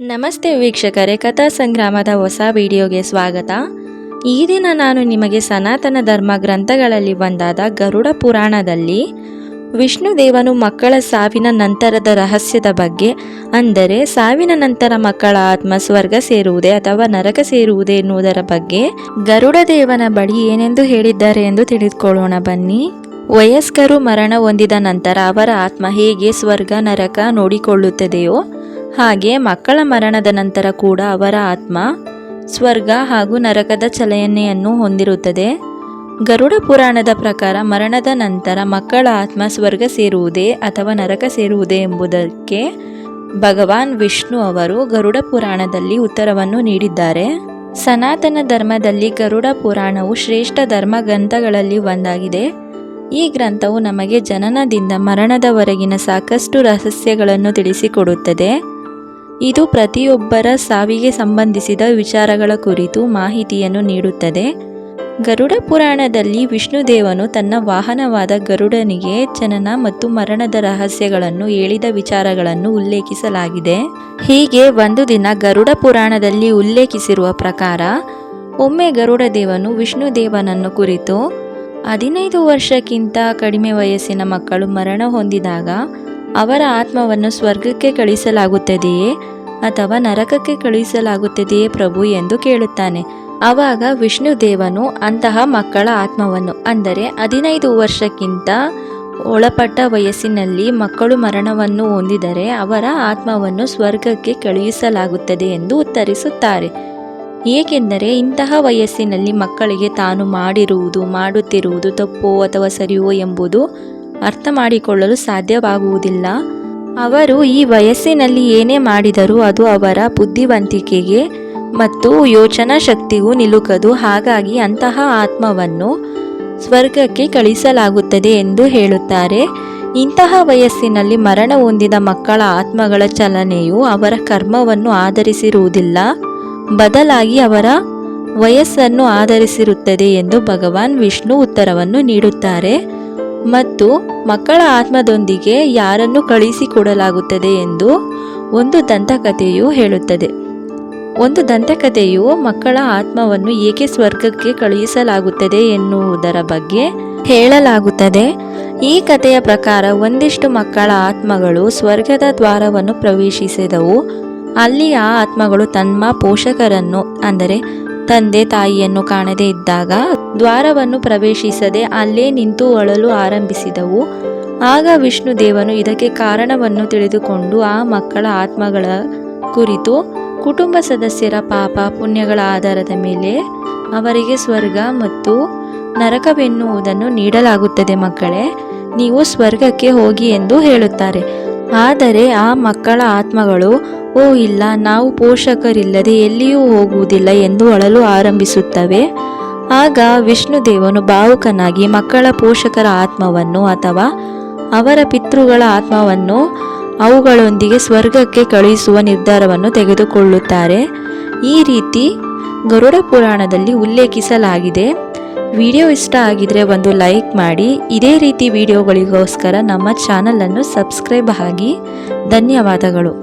ನಮಸ್ತೆ ವೀಕ್ಷಕರೇ, ಕಥಾ ಸಂಗ್ರಾಮದ ಹೊಸ ವಿಡಿಯೋಗೆ ಸ್ವಾಗತ. ಈ ದಿನ ನಾನು ನಿಮಗೆ ಸನಾತನ ಧರ್ಮ ಗ್ರಂಥಗಳಲ್ಲಿ ಒಂದಾದ ಗರುಡ ಪುರಾಣದಲ್ಲಿ ವಿಷ್ಣುದೇವನು ಮಕ್ಕಳ ಸಾವಿನ ನಂತರದ ರಹಸ್ಯದ ಬಗ್ಗೆ, ಅಂದರೆ ಸಾವಿನ ನಂತರ ಮಕ್ಕಳ ಆತ್ಮ ಸ್ವರ್ಗ ಸೇರುವುದೇ ಅಥವಾ ನರಕ ಸೇರುವುದೇ ಎನ್ನುವುದರ ಬಗ್ಗೆ ಗರುಡ ದೇವನ ಬಳಿ ಏನೆಂದು ಹೇಳಿದ್ದಾರೆ ಎಂದು ತಿಳಿದುಕೊಳ್ಳೋಣ ಬನ್ನಿ. ವಯಸ್ಕರು ಮರಣ ಹೊಂದಿದ ನಂತರ ಅವರ ಆತ್ಮ ಹೇಗೆ ಸ್ವರ್ಗ ನರಕ ನೋಡಿಕೊಳ್ಳುತ್ತದೆಯೋ ಹಾಗೆ ಮಕ್ಕಳ ಮರಣದ ನಂತರ ಕೂಡ ಅವರ ಆತ್ಮ ಸ್ವರ್ಗ ಹಾಗೂ ನರಕದ ಚಲನೆಯನ್ನು ಹೊಂದಿರುತ್ತದೆ. ಗರುಡ ಪುರಾಣದ ಪ್ರಕಾರ ಮರಣದ ನಂತರ ಮಕ್ಕಳ ಆತ್ಮ ಸ್ವರ್ಗ ಸೇರುವುದೇ ಅಥವಾ ನರಕ ಸೇರುವುದೇ ಎಂಬುದಕ್ಕೆ ಭಗವಾನ್ ವಿಷ್ಣು ಅವರು ಗರುಡ ಪುರಾಣದಲ್ಲಿ ಉತ್ತರವನ್ನು ನೀಡಿದ್ದಾರೆ. ಸನಾತನ ಧರ್ಮದಲ್ಲಿ ಗರುಡ ಪುರಾಣವು ಶ್ರೇಷ್ಠ ಧರ್ಮ ಗ್ರಂಥಗಳಲ್ಲಿ ಒಂದಾಗಿದೆ. ಈ ಗ್ರಂಥವು ನಮಗೆ ಜನನದಿಂದ ಮರಣದವರೆಗಿನ ಸಾಕಷ್ಟು ರಹಸ್ಯಗಳನ್ನು ತಿಳಿಸಿಕೊಡುತ್ತದೆ. ಇದು ಪ್ರತಿಯೊಬ್ಬರ ಸಾವಿಗೆ ಸಂಬಂಧಿಸಿದ ವಿಚಾರಗಳ ಕುರಿತು ಮಾಹಿತಿಯನ್ನು ನೀಡುತ್ತದೆ. ಗರುಡ ಪುರಾಣದಲ್ಲಿ ವಿಷ್ಣುದೇವನು ತನ್ನ ವಾಹನವಾದ ಗರುಡನಿಗೆ ಜನನ ಮತ್ತು ಮರಣದ ರಹಸ್ಯಗಳನ್ನು ಹೇಳಿದ ವಿಚಾರಗಳನ್ನು ಉಲ್ಲೇಖಿಸಲಾಗಿದೆ. ಹೀಗೆ ಒಂದು ದಿನ ಗರುಡ ಪುರಾಣದಲ್ಲಿ ಉಲ್ಲೇಖಿಸಿರುವ ಪ್ರಕಾರ ಒಮ್ಮೆ ಗರುಡ ದೇವನು ವಿಷ್ಣುದೇವನನ್ನು ಕುರಿತು 15 ವರ್ಷಕ್ಕಿಂತ ಕಡಿಮೆ ವಯಸ್ಸಿನ ಮಕ್ಕಳು ಮರಣ ಹೊಂದಿದಾಗ ಅವರ ಆತ್ಮವನ್ನು ಸ್ವರ್ಗಕ್ಕೆ ಕಳುಹಿಸಲಾಗುತ್ತದೆಯೇ ಅಥವಾ ನರಕಕ್ಕೆ ಕಳುಹಿಸಲಾಗುತ್ತದೆಯೇ ಪ್ರಭು ಎಂದು ಕೇಳುತ್ತಾನೆ. ಆವಾಗ ವಿಷ್ಣುದೇವನು ಅಂತಹ ಮಕ್ಕಳ ಆತ್ಮವನ್ನು, ಅಂದರೆ 15 ವರ್ಷಕ್ಕಿಂತ ಒಳಪಟ್ಟ ವಯಸ್ಸಿನಲ್ಲಿ ಮಕ್ಕಳು ಮರಣವನ್ನು ಹೊಂದಿದರೆ ಅವರ ಆತ್ಮವನ್ನು ಸ್ವರ್ಗಕ್ಕೆ ಕಳುಹಿಸಲಾಗುತ್ತದೆ ಎಂದು ಉತ್ತರಿಸುತ್ತಾರೆ. ಏಕೆಂದರೆ ಇಂತಹ ವಯಸ್ಸಿನಲ್ಲಿ ಮಕ್ಕಳಿಗೆ ತಾನು ಮಾಡುತ್ತಿರುವುದು ತಪ್ಪೋ ಅಥವಾ ಸರಿಯೋ ಎಂಬುದು ಅರ್ಥ ಮಾಡಿಕೊಳ್ಳಲು ಸಾಧ್ಯವಾಗುವುದಿಲ್ಲ. ಅವರು ಈ ವಯಸ್ಸಿನಲ್ಲಿ ಏನೇ ಮಾಡಿದರೂ ಅದು ಅವರ ಬುದ್ಧಿವಂತಿಕೆಗೆ ಮತ್ತು ಯೋಚನಾ ಶಕ್ತಿಗೂ ನಿಲುಕದು. ಹಾಗಾಗಿ ಅಂತಹ ಆತ್ಮವನ್ನು ಸ್ವರ್ಗಕ್ಕೆ ಕಳುಹಿಸಲಾಗುತ್ತದೆ ಎಂದು ಹೇಳುತ್ತಾರೆ. ಇಂತಹ ವಯಸ್ಸಿನಲ್ಲಿ ಮರಣ ಹೊಂದಿದ ಮಕ್ಕಳ ಆತ್ಮಗಳ ಚಲನೆಯು ಅವರ ಕರ್ಮವನ್ನು ಆಧರಿಸಿರುವುದಿಲ್ಲ, ಬದಲಾಗಿ ಅವರ ವಯಸ್ಸನ್ನು ಆಧರಿಸಿರುತ್ತದೆ ಎಂದು ಭಗವಾನ್ ವಿಷ್ಣು ಉತ್ತರವನ್ನು ನೀಡುತ್ತಾರೆ. ಮತ್ತು ಮಕ್ಕಳ ಆತ್ಮದೊಂದಿಗೆ ಯಾರನ್ನು ಕಳುಹಿಸಿಕೊಡಲಾಗುತ್ತದೆ ಎಂದು ಒಂದು ದಂತಕಥೆಯು ಹೇಳುತ್ತದೆ. ಒಂದು ದಂತಕಥೆಯು ಮಕ್ಕಳ ಆತ್ಮವನ್ನು ಏಕೆ ಸ್ವರ್ಗಕ್ಕೆ ಕಳುಹಿಸಲಾಗುತ್ತದೆ ಎನ್ನುವುದರ ಬಗ್ಗೆ ಹೇಳಲಾಗುತ್ತದೆ. ಈ ಕಥೆಯ ಪ್ರಕಾರ ಒಂದಿಷ್ಟು ಮಕ್ಕಳ ಆತ್ಮಗಳು ಸ್ವರ್ಗದ ದ್ವಾರವನ್ನು ಪ್ರವೇಶಿಸಿದವು. ಅಲ್ಲಿ ಆ ಆತ್ಮಗಳು ತಮ್ಮ ಪೋಷಕರನ್ನು, ಅಂದರೆ ತಂದೆ ತಾಯಿಯನ್ನು ಕಾಣದೇ ಇದ್ದಾಗ ದ್ವಾರವನ್ನು ಪ್ರವೇಶಿಸದೆ ಅಲ್ಲೇ ನಿಂತು ಅಳಲು ಆರಂಭಿಸಿದವು. ಆಗ ವಿಷ್ಣುದೇವನು ಇದಕ್ಕೆ ಕಾರಣವನ್ನು ತಿಳಿದುಕೊಂಡು ಆ ಮಕ್ಕಳ ಆತ್ಮಗಳ ಕುರಿತು ಕುಟುಂಬ ಸದಸ್ಯರ ಪಾಪ ಪುಣ್ಯಗಳ ಆಧಾರದ ಮೇಲೆ ಅವರಿಗೆ ಸ್ವರ್ಗ ಮತ್ತು ನರಕವೆನ್ನುವುದನ್ನು ನೀಡಲಾಗುತ್ತದೆ. ಮಕ್ಕಳೇ, ನೀವು ಸ್ವರ್ಗಕ್ಕೆ ಹೋಗಿ ಎಂದು ಹೇಳುತ್ತಾರೆ. ಆದರೆ ಆ ಮಕ್ಕಳ ಆತ್ಮಗಳು ಓ ಇಲ್ಲ, ನಾವು ಪೋಷಕರಿಲ್ಲದೆ ಎಲ್ಲಿಯೂ ಹೋಗುವುದಿಲ್ಲ ಎಂದು ಅಳಲು ಆರಂಭಿಸುತ್ತವೆ. ಆಗ ವಿಷ್ಣುದೇವನು ಭಾವುಕನಾಗಿ ಮಕ್ಕಳ ಪೋಷಕರ ಆತ್ಮವನ್ನು ಅಥವಾ ಅವರ ಪಿತೃಗಳ ಆತ್ಮವನ್ನು ಅವುಗಳೊಂದಿಗೆ ಸ್ವರ್ಗಕ್ಕೆ ಕಳುಹಿಸುವ ನಿರ್ಧಾರವನ್ನು ತೆಗೆದುಕೊಳ್ಳುತ್ತಾರೆ. ಈ ರೀತಿ ಗರುಡ ಪುರಾಣದಲ್ಲಿ ಉಲ್ಲೇಖಿಸಲಾಗಿದೆ. ವಿಡಿಯೋ ಇಷ್ಟ ಆಗಿದ್ರೆ ಒಂದು ಲೈಕ್ ಮಾಡಿ. ಇದೇ ರೀತಿ ವಿಡಿಯೋಗಳಿಗೋಸ್ಕರ ನಮ್ಮ ಚಾನಲನ್ನು ಸಬ್ಸ್ಕ್ರೈಬ್ ಆಗಿ. ಧನ್ಯವಾದಗಳು.